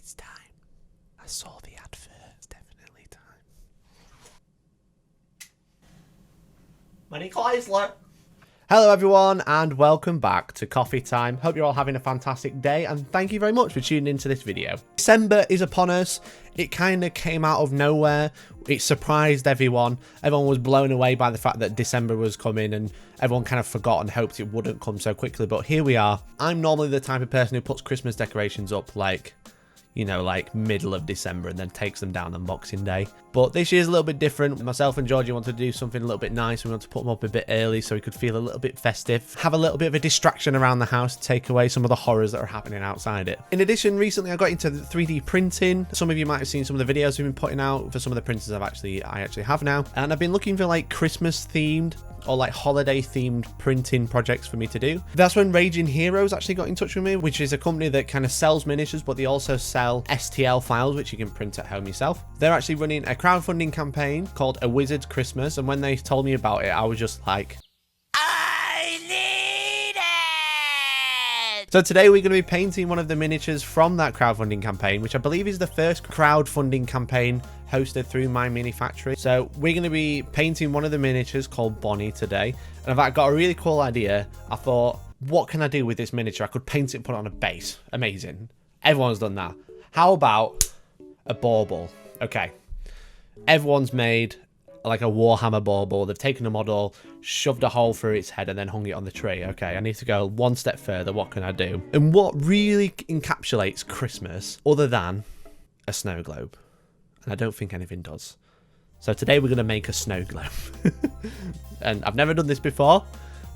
It's time. I saw the advert. It's definitely time. Money Chrysler. Hello everyone and welcome back to Coffee Time. Hope you're all having a fantastic day and thank you very much for tuning into this video. December is upon us. It kind of came out of nowhere. It surprised everyone. Everyone was blown away by the fact that December was coming and everyone kind of forgot and hoped it wouldn't come so quickly, but here we are. I'm normally the type of person who puts Christmas decorations up like, you know, like middle of December and then takes them down on Boxing Day. But this year's a little bit different. Myself and Georgie wanted to do something a little bit nice. We wanted to put them up a bit early so we could feel a little bit festive. Have a little bit of a distraction around the house to take away some of the horrors that are happening outside it. In addition, recently I got into 3D printing. Some of you might have seen some of the videos we've been putting out for some of the printers I actually have now. And I've been looking for like Christmas themed or like holiday themed printing projects for me to do. That's when Raging Heroes actually got in touch with me, which is a company that kind of sells miniatures, but they also sell STL files, which you can print at home yourself. They're actually running a crowdfunding campaign called A Wizard's Christmas. And when they told me about it, I was just like, I need it! So today we're going to be painting one of the miniatures from that crowdfunding campaign, which I believe is the first crowdfunding campaign hosted through My Mini Factory. So we're going to be painting one of the miniatures called Bonnie today. And I've got a really cool idea. I thought, what can I do with this miniature? I could paint it and put it on a base. Amazing. Everyone's done that. How about a bauble? Okay. Everyone's made like a Warhammer bauble. They've taken a model, shoved a hole through its head and then hung it on the tree. Okay, I need to go one step further. What can I do? And what really encapsulates Christmas other than a snow globe? And I don't think anything does. So today we're going to make a snow globe. And I've never done this before.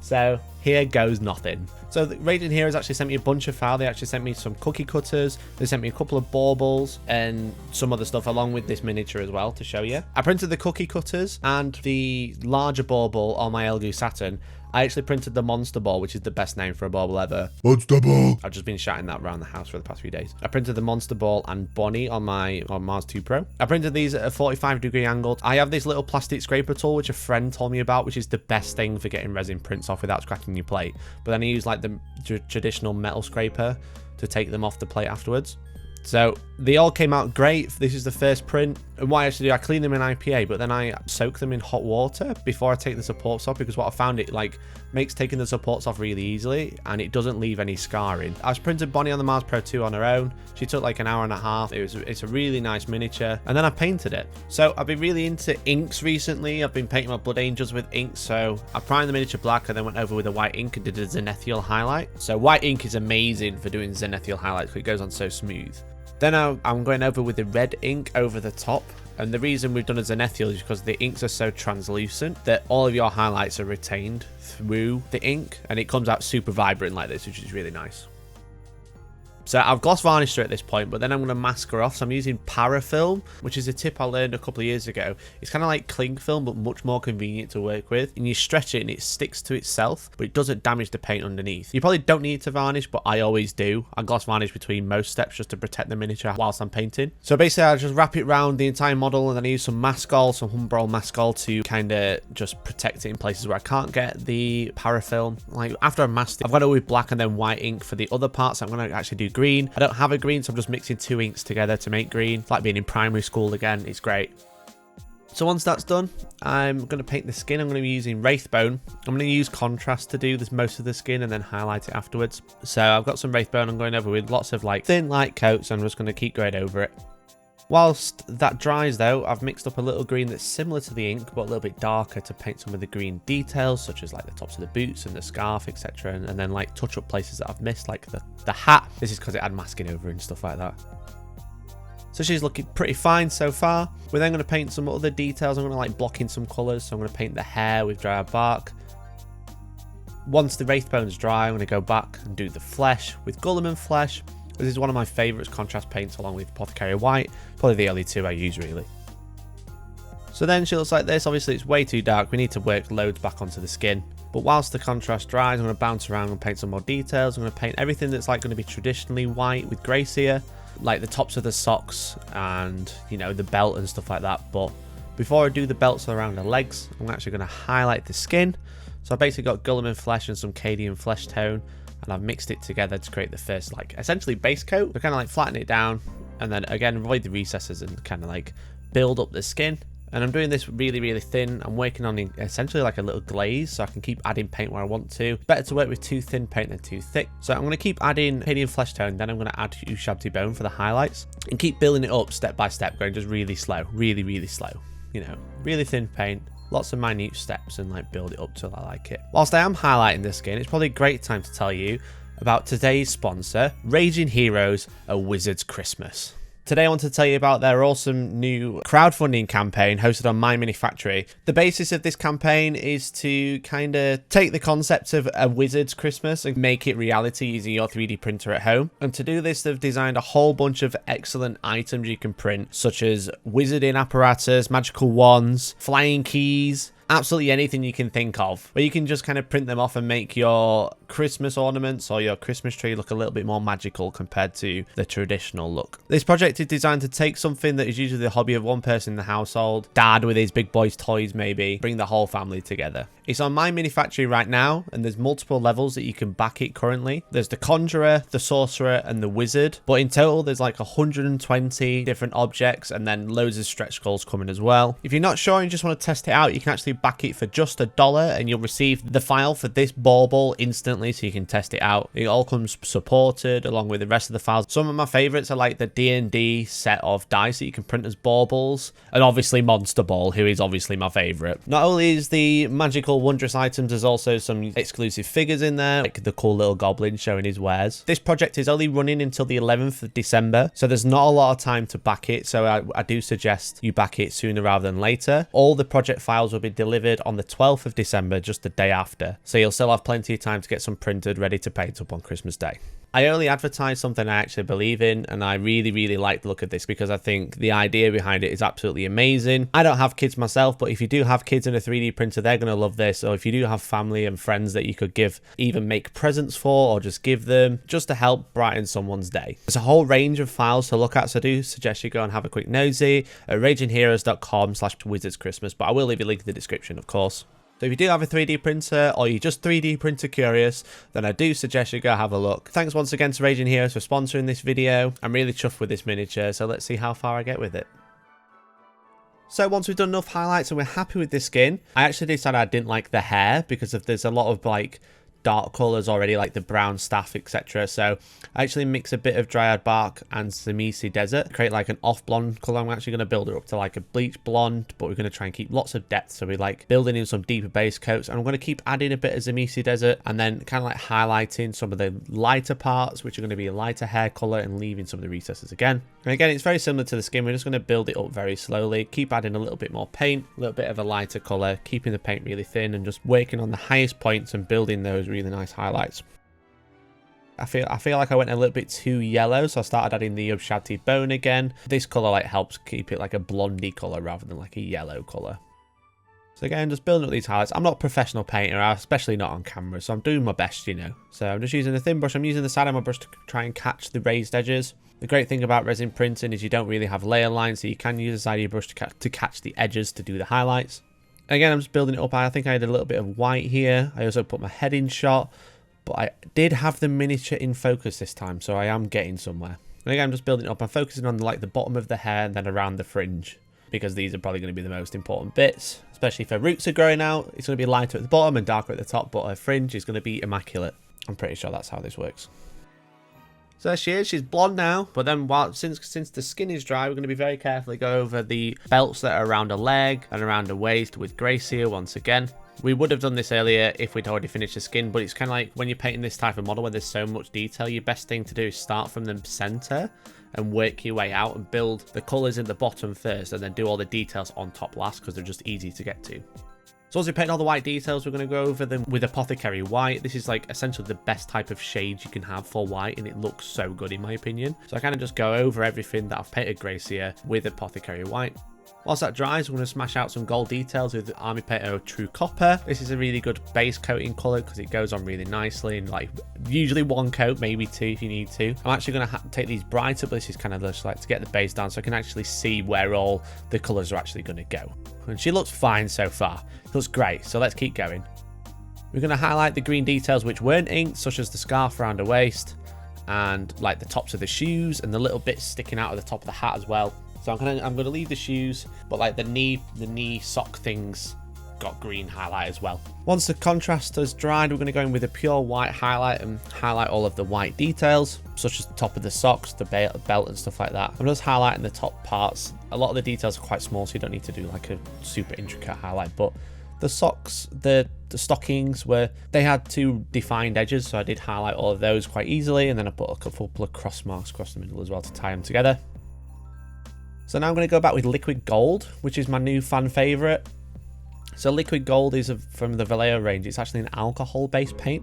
So here goes nothing. So the Raging Heroes actually sent me a bunch of files. They actually sent me some cookie cutters. They sent me a couple of baubles and some other stuff along with this miniature as well to show you. I printed the cookie cutters and the larger bauble on my LG Saturn. I actually printed the Monster Ball, which is the best name for a bauble ever. Monster Ball! I've just been shouting that around the house for the past few days. I printed the Monster Ball and Bonnie on my Mars 2 Pro. I printed these at a 45-degree angle. I have this little plastic scraper tool, which a friend told me about, which is the best thing for getting resin prints off without scratching your plate. But then I use like the traditional metal scraper to take them off the plate afterwards. So they all came out great. This is the first print. And what I actually do, I clean them in IPA, but then I soak them in hot water before I take the supports off, because what I found, it like makes taking the supports off really easily and it doesn't leave any scarring. I printed Bonnie on the Mars Pro 2 on her own. She took like an hour and a half. It's a really nice miniature. And then I painted it. So I've been really into inks recently. I've been painting my Blood Angels with ink. So I primed the miniature black and then went over with a white ink and did a zenithial highlight. So white ink is amazing for doing zenithial highlights because it goes on so smooth. Then I'm going over with the red ink over the top. And the reason we've done a zenithial is because the inks are so translucent that all of your highlights are retained through the ink. And it comes out super vibrant like this, which is really nice. So I've gloss varnished her at this point, but then I'm going to mask her off. So I'm using parafilm, which is a tip I learned a couple of years ago. It's kind of like cling film, but much more convenient to work with. And you stretch it and it sticks to itself, but it doesn't damage the paint underneath. You probably don't need to varnish, but I always do. I gloss varnish between most steps just to protect the miniature whilst I'm painting. So basically I just wrap it around the entire model and then I use some Mascol, some Humbrol Mascol to kind of just protect it in places where I can't get the parafilm. Like after I've masked it, I've got to go with black and then white ink for the other parts. I'm going to actually do green. I don't have a green, so I'm just mixing two inks together to make green. It's like being in primary school again. It's great. So once that's done, I'm going to paint the skin. I'm going to be using Wraithbone. I'm going to use contrast to do this most of the skin and then highlight it afterwards. So I've got some Wraithbone I'm going over with lots of like thin light coats. I'm just going to keep going over it. Whilst that dries though, I've mixed up a little green that's similar to the ink, but a little bit darker to paint some of the green details, such as like the tops of the boots and the scarf, etc. And then like touch up places that I've missed, like the hat. This is because it had masking over and stuff like that. So she's looking pretty fine so far. We're then going to paint some other details. I'm going to like block in some colours. So I'm going to paint the hair with dry bark. Once the Wraithbone's dry, I'm going to go back and do the flesh with Gulliman flesh. This is one of my favourites, contrast paints, along with Apothecary White. Probably the only two I use, really. So then she looks like this. Obviously, it's way too dark. We need to work loads back onto the skin. But whilst the contrast dries, I'm going to bounce around and paint some more details. I'm going to paint everything that's like going to be traditionally white with Gracia, like the tops of the socks and, you know, the belt and stuff like that. But before I do the belts around the legs, I'm actually going to highlight the skin. So I basically got Gulliman flesh and some Cadian flesh tone. And I've mixed it together to create the first, like, essentially base coat. So kind of like flatten it down and then again avoid the recesses and kind of like build up the skin. And I'm doing this really, really thin. I'm working on essentially like a little glaze, so I can keep adding paint where I want to. Better to work with too thin paint than too thick. So I'm going to keep adding Palladium Flesh Tone, then I'm going to add Ushabti Bone for the highlights, and keep building it up step by step, going just really slow, really, really slow. You know, really thin paint, lots of minute steps, and like build it up till I like it. Whilst I am highlighting the skin, it's probably a great time to tell you about today's sponsor, Raging Heroes, A Wizard's Christmas. Today I want to tell you about their awesome new crowdfunding campaign hosted on My Mini Factory. The basis of this campaign is to kind of take the concept of a wizard's Christmas and make it reality using your 3D printer at home. And to do this, they've designed a whole bunch of excellent items you can print, such as wizarding apparatus, magical wands, flying keys, absolutely anything you can think of, where you can just kind of print them off and make your Christmas ornaments or your Christmas tree look a little bit more magical compared to the traditional look. This project is designed to take something that is usually the hobby of one person in the household, dad with his big boys toys maybe, bring the whole family together. It's on My Mini Factory right now, and there's multiple levels that you can back it currently. There's the Conjurer, the Sorcerer, and the Wizard, but in total there's like 120 different objects, and then loads of stretch goals coming as well. If you're not sure and you just want to test it out, you can actually back it for just $1, and you'll receive the file for this bauble instantly, so you can test it out. It all comes supported along with the rest of the files. Some of my favorites are like the D&D set of dice that you can print as baubles, and obviously Monster Ball, who is obviously my favorite. Not only is the magical wondrous items, there's also some exclusive figures in there, like the cool little goblin showing his wares. This project is only running until the 11th of December, so there's not a lot of time to back it, so I do suggest you back it sooner rather than later. All the project files will be delivered on the 12th of December, just the day after, so you'll still have plenty of time to get some printed ready to paint up on Christmas Day. I only advertise something I actually believe in, and I really, really like the look of this because I think the idea behind it is absolutely amazing. I don't have kids myself, but if you do have kids in a 3D printer, they're going to love this. Or if you do have family and friends that you could give, even make presents for, or just give them, just to help brighten someone's day. There's a whole range of files to look at, so I do suggest you go and have a quick nosy at ragingheroes.com/wizardschristmas, but I will leave a link in the description, of course. So if you do have a 3D printer, or you're just 3D printer curious, then I do suggest you go have a look. Thanks once again to Raging Heroes for sponsoring this video. I'm really chuffed with this miniature, so let's see how far I get with it. So once we've done enough highlights and we're happy with this skin, I actually decided I didn't like the hair because there's a lot of like dark colors already, like the brown staff, etc. So I actually mix a bit of Dryad Bark and Zamisi Desert, create like an off blonde color. I'm actually going to build it up to like a bleach blonde, but we're going to try and keep lots of depth, so we're like building in some deeper base coats, and I'm going to keep adding a bit of Zamisi Desert and then kind of like highlighting some of the lighter parts, which are going to be a lighter hair color, and leaving some of the recesses again. And again, it's very similar to the skin. We're just going to build it up very slowly, keep adding a little bit more paint, a little bit of a lighter color, keeping the paint really thin, and just working on the highest points and building those really nice highlights. I feel like I went a little bit too yellow, so I started adding the Ushabti Bone again. This color like helps keep it like a blondie color rather than like a yellow color. So again, just building up these highlights. I'm not a professional painter, especially not on camera, so I'm doing my best, you know. So I'm just using a thin brush. I'm using the side of my brush to try and catch the raised edges. The great thing about resin printing is you don't really have layer lines, so you can use the side of your brush to catch the edges to do the highlights. Again, I'm just building it up. I think I had a little bit of white here. I also put my head in shot, but I did have the miniature in focus this time, so I am getting somewhere. And again, I'm just building it up. I'm focusing on the bottom of the hair and then around the fringe, because these are probably going to be the most important bits, especially if her roots are growing out. It's going to be lighter at the bottom and darker at the top, but her fringe is going to be immaculate. I'm pretty sure that's how this works. So there she is. She's blonde now, but then since the skin is dry, we're going to be very carefully go over the belts that are around her leg and around her waist with Gracia once again. We would have done this earlier if we'd already finished the skin, but it's kind of like when you're painting this type of model where there's so much detail, your best thing to do is start from the center and work your way out and build the colors in the bottom first, and then do all the details on top last, because they're just easy to get to. So once we paint all the white details, we're going to go over them with Apothecary White. This is like essentially the best type of shade you can have for white, and it looks so good in my opinion. So I kind of just go over everything that I've painted Gracia with Apothecary White. Whilst that dries, we're going to smash out some gold details with Army Painter True Copper. This is a really good base coating colour because it goes on really nicely, and like usually one coat, maybe two if you need to. I'm actually going to take these brighter, but this is kind of just like to get the base down so I can actually see where all the colours are actually going to go. And she looks fine so far. It looks great, so let's keep going. We're going to highlight the green details which weren't inked, such as the scarf around her waist, and like the tops of the shoes and the little bits sticking out of the top of the hat as well. So I'm gonna leave the shoes, but like the knee sock things got green highlight as well. Once the contrast has dried, we're going to go in with a pure white highlight and highlight all of the white details, such as the top of the socks, the belt and stuff like that. I'm just highlighting the top parts. A lot of the details are quite small, so you don't need to do like a super intricate highlight, but the socks, the stockings, they had two defined edges, so I did highlight all of those quite easily, and then I put a couple of cross marks across the middle as well to tie them together. So now I'm going to go back with liquid gold, which is my new fan favourite. So liquid gold is from the Vallejo range. It's actually an alcohol-based paint.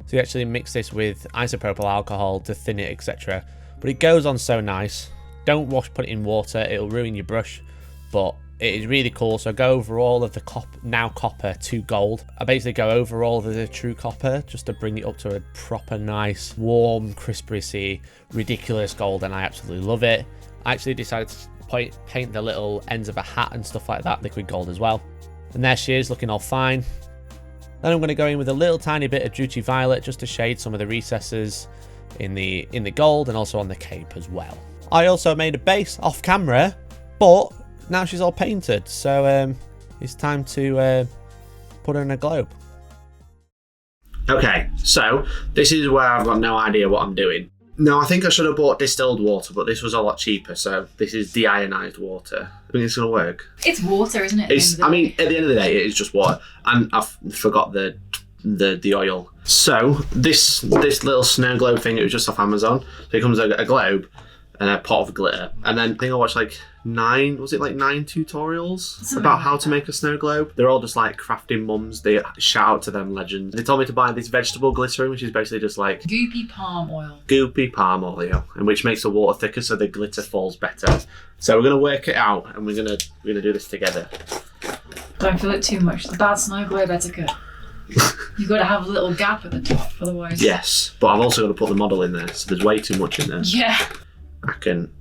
So you actually mix this with isopropyl alcohol to thin it, etc. But it goes on so nice. Don't put it in water. It'll ruin your brush. But it is really cool. So I go over all of the copper to gold. I basically go over all of the true copper just to bring it up to a proper nice, warm, crispy, ridiculous gold. And I absolutely love it. I actually decided to paint the little ends of a hat and stuff like that liquid gold as well. And there she is, looking all fine. Then I'm going to go in with a little tiny bit of Druchii Violet just to shade some of the recesses in the gold and also on the cape as well. I also made a base off camera, but now she's all painted, so it's time to put her in a globe. Okay, so this is where I've got no idea what I'm doing. No, I think I should have bought distilled water, but this was a lot cheaper, so this is deionized water. I think it's going to work. It's water, isn't it? I mean, at the end of the day, it is just water. And I forgot the oil. So, this little snow globe thing, it was just off Amazon. So it comes a globe and a pot of glitter. And then I think I watched like 9 tutorials about how to make a snow globe. They're all just like crafting mums. They shout out to them legends. They told me to buy this vegetable glycerin, which is basically just like goopy palm oil. Goopy palm oil, and which makes the water thicker so the glitter falls better. So we're gonna work it out and we're gonna do this together. Don't fill it too much. The bad snow globe etiquette. You've got to have a little gap at the top, otherwise. Yes, but I've also got to put the model in there, so there's way too much in there. Yeah. I can.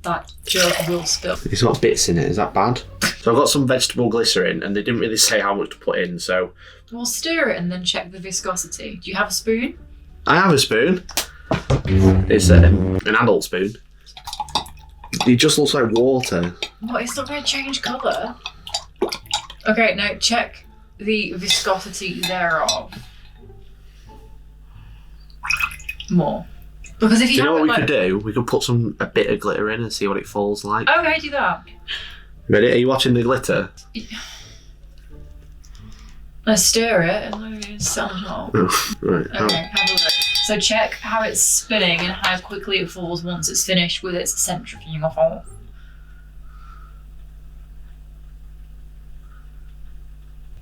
That joke will spill. It's got bits in it. Is that bad? So I've got some vegetable glycerin, and they didn't really say how much to put in. So. Well, stir it and then check the viscosity. Do you have a spoon? I have a spoon. It's an adult spoon. It just looks like water. What? It's not going to change colour. Okay, now check the viscosity thereof. More. Because if you know what we could do? We could put a bit of glitter in and see what it falls like. Okay, do that. Ready? Are you watching the glitter? Let's stir it and then set on top. Oh, right. Okay, have a look. So check how it's spinning and how quickly it falls once it's finished with its centrifuging off.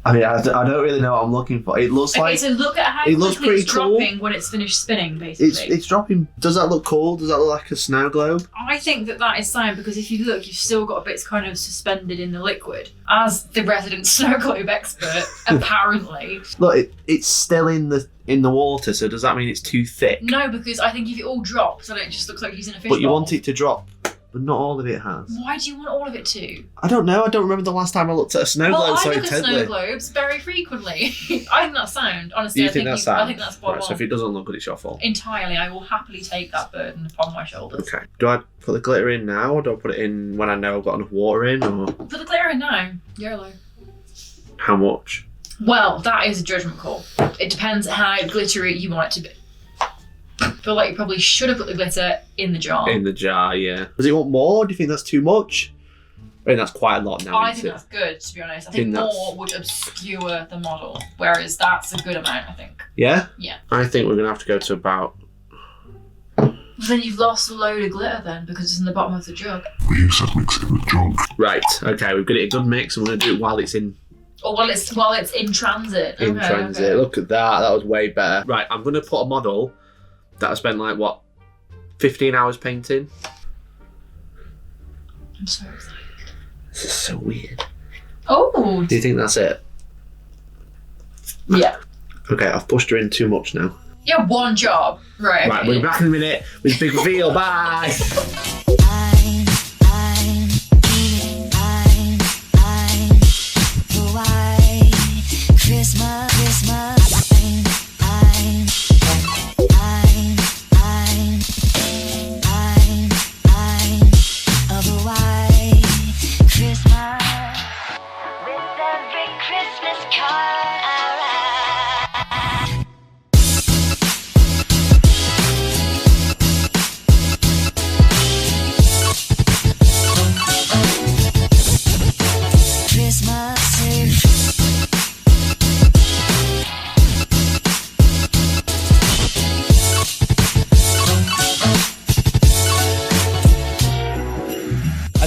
I mean, I don't really know what I'm looking for. It looks like... Okay, so look at how quickly it's dropping when it's finished spinning, basically. It's dropping... Does that look cool? Does that look like a snow globe? I think that is fine, because if you look, you've still got bits kind of suspended in the liquid. As the resident snow globe expert, apparently. Look, it's still in the water, so does that mean it's too thick? No, because I think if it all drops, then it just looks like using a fish bowl. But you want it to drop... But not all of it has. Why do you want all of it to? I don't know. I don't remember the last time I looked at a snow globe so intently. I look at snow globes very frequently. I think that's sound. Honestly, I think that's sound? I think that's what I want. So if it doesn't look good, it's your fault. Entirely. I will happily take that burden upon my shoulders. Okay. Do I put the glitter in now, or do I put it in when I know I've got enough water in? Or put the glitter in now. YOLO. How much? Well, that is a judgment call. It depends how glittery you want it to be. I feel like you probably should have put the glitter in the jar. In the jar, yeah. Does it want more? Do you think that's too much? I think that's quite a lot now. I think that's good, to be honest. I think more would obscure the model, whereas that's a good amount, I think. Yeah? Yeah. I think we're going to have to go to about... Well, then you've lost a load of glitter then, because it's in the bottom of the jug. You said mix it in the jug. Right, okay, we've got it a good mix, and we're going to do it while it's in... Or while it's in transit. In transit. Okay. Look at that, that was way better. Right, I'm going to put a model that I spent like, what, 15 hours painting? I'm so excited. This is so weird. Oh! Do you think that's it? Yeah. Okay, I've pushed her in too much now. Yeah, one job. Right, Right, we'll be back in a minute with big reveal. Bye! Christmas.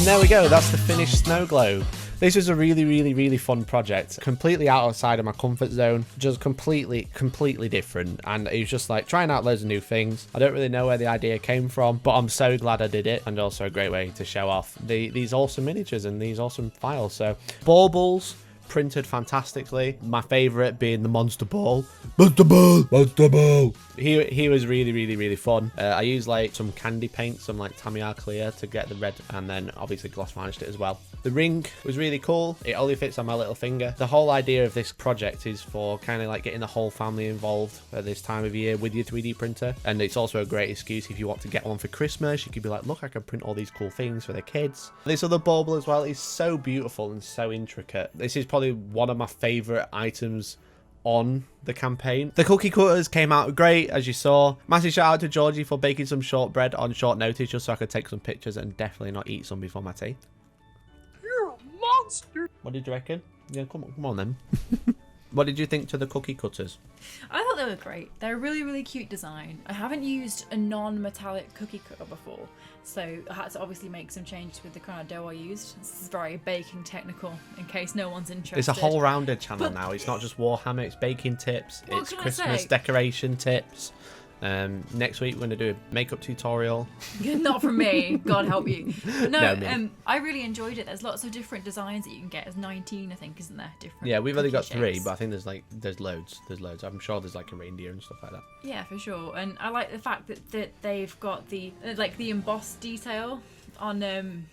there we go, that's the finished snow globe. This was a really fun project, completely outside of my comfort zone, just completely different, and it was just like trying out loads of new things. I don't really know where the idea came from, but I'm so glad I did it, and also a great way to show off these awesome miniatures and these awesome files. So baubles printed fantastically, my favorite being the monster ball. Monster ball. He was really fun. I used like some candy paint, some like Tamiya clear to get the red, and then obviously gloss varnished it as well. The ring was really cool. It only fits on my little finger. The whole idea of this project is for kind of like getting the whole family involved at this time of year with your 3D printer, and it's also a great excuse if you want to get one for Christmas. You could be like, look, I can print all these cool things for the kids. This other bauble as well is so beautiful and so intricate. This is probably one of my favorite items on the campaign. The cookie cutters came out great, as you saw. Massive shout out to Georgie for baking some shortbread on short notice just so I could take some pictures and definitely not eat some before my tea. You're a monster. What did you reckon? Yeah, come on then. What did you think to the cookie cutters? I thought they were great. They're a really cute design. I haven't used a non-metallic cookie cutter before, so I had to obviously make some changes with the kind of dough I used. This is very baking technical, in case no one's interested. It's a whole rounded channel now. It's not just Warhammer, it's baking tips, it's Christmas decoration tips. Next week we're going to do a makeup tutorial. Not from me, God help you. No, I really enjoyed it. There's lots of different designs that you can get. There's 19, I think, isn't there? Different. Yeah, we've only got shapes. 3, but I think there's loads. I'm sure there's like a reindeer and stuff like that. Yeah, for sure. And I like the fact that they've got the the embossed detail on them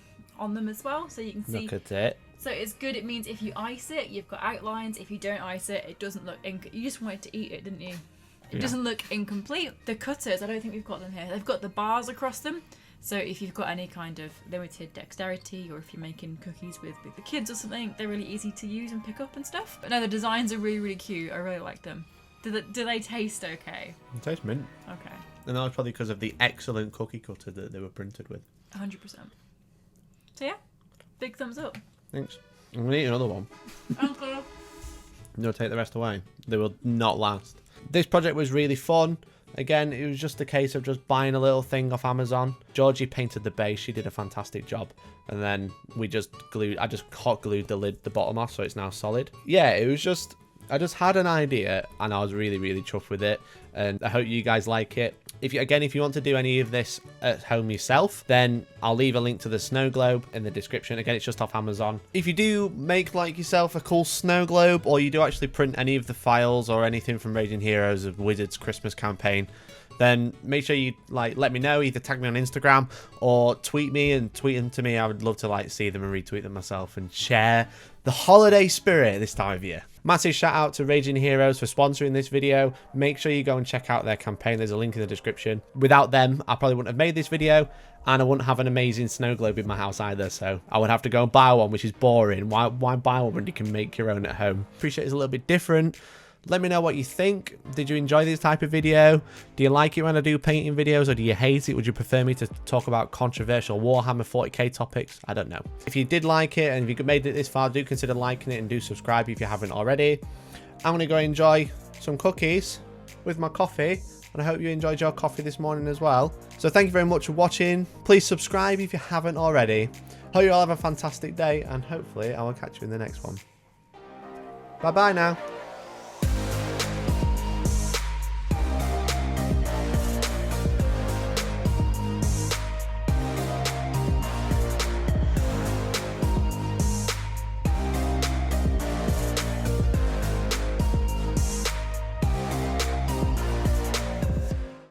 as well, so you can see. Look at it. So it's good. It means if you ice it, you've got outlines. If you don't ice it, it doesn't look. You just wanted to eat it, didn't you? It doesn't look incomplete. The cutters, I don't think we've got them here. They've got the bars across them. So if you've got any kind of limited dexterity, or if you're making cookies with the kids or something, they're really easy to use and pick up and stuff. But no, the designs are really cute. I really like them. Do they taste okay? It tastes mint. Okay. And that was probably because of the excellent cookie cutter that they were printed with. 100%. So yeah, big thumbs up. Thanks. I'm going to eat another one. Okay. No, take the rest away. They will not last. This project was really fun. Again, it was just a case of just buying a little thing off Amazon. Georgie painted the base. She did a fantastic job. And then I just hot glued the bottom off so it's now solid. Yeah, it was just, I just had an idea and I was really chuffed with it. And I hope you guys like it. If you want to do any of this at home yourself, then I'll leave a link to the snow globe in the description. Again, it's just off Amazon. If you do make like yourself a cool snow globe, or you do actually print any of the files or anything from Raging Heroes of Wizards Christmas campaign, then make sure you let me know. Either tag me on Instagram or tweet me and tweet them to me. I would love to see them and retweet them myself and share the holiday spirit this time of year. Massive shout out to Raging Heroes for sponsoring this video. Make sure you go and check out their campaign. There's a link in the description. Without them, I probably wouldn't have made this video, and I wouldn't have an amazing snow globe in my house either, so I would have to go and buy one, which is boring. Why buy one when you can make your own at home? Appreciate it's a little bit different. Let me know what you think. Did you enjoy this type of video? Do you like it when I do painting videos, or do you hate it? Would you prefer me to talk about controversial Warhammer 40k topics? I don't know. If you did like it and if you made it this far, do consider liking it and do subscribe if you haven't already. I'm going to go enjoy some cookies with my coffee, and I hope you enjoyed your coffee this morning as well. So thank you very much for watching. Please subscribe if you haven't already. Hope you all have a fantastic day, and hopefully I will catch you in the next one. Bye bye now.